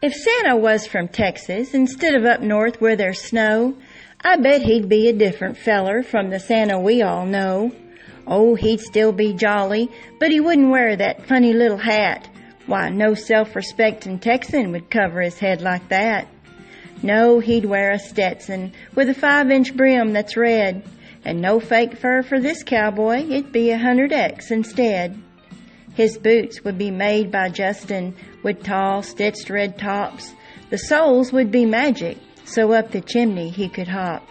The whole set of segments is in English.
If Santa was from Texas instead of up north where there's snow, I bet he'd be a different feller from the Santa we all know. Oh, he'd still be jolly, but he wouldn't wear that funny little hat. Why, no self-respectin' Texan would cover his head like that. No, he'd wear a Stetson with a 5-inch brim that's red, and no fake fur for this cowboy, it'd be 100X instead. His boots would be made by Justin with tall stitched red tops. The soles would be magic, so up the chimney he could hop.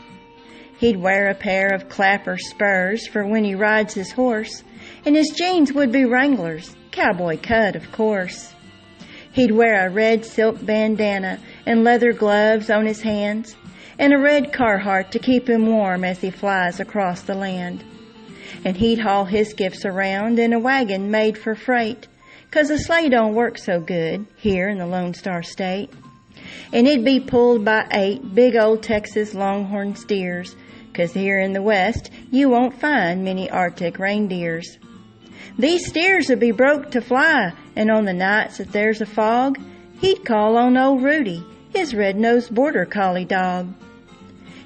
He'd wear a pair of clapper spurs for when he rides his horse, and his jeans would be Wranglers, cowboy cut, of course. He'd wear a red silk bandana and leather gloves on his hands, and a red Carhartt to keep him warm as he flies across the land. And he'd haul his gifts around in a wagon made for freight, 'cause a sleigh don't work so good here in the Lone Star State. And it'd be pulled by 8 big old Texas longhorn steers, 'cause here in the West you won't find many Arctic reindeers. These steers would be broke to fly, and on the nights that there's a fog, he'd call on old Rudy, his red-nosed border collie dog.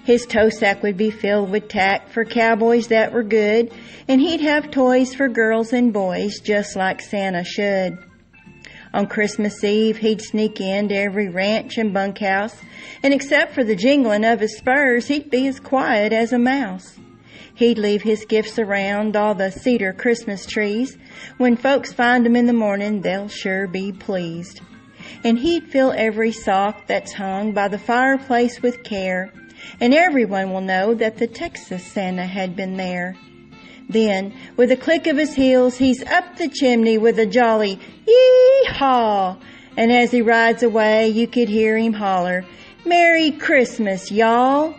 His tow sack would be filled with tack for cowboys that were good, and he'd have toys for girls and boys just like Santa should. On Christmas Eve, he'd sneak into every ranch and bunkhouse, and except for the jingling of his spurs, he'd be as quiet as a mouse. He'd leave his gifts around all the cedar Christmas trees. When folks find 'em in the morning, they'll sure be pleased. And he'd fill every sock that's hung by the fireplace with care, and everyone will know that the Texas Santa had been there. Then, with a click of his heels, he's up the chimney with a jolly yee-haw, and as he rides away, you could hear him holler, "Merry Christmas, y'all!"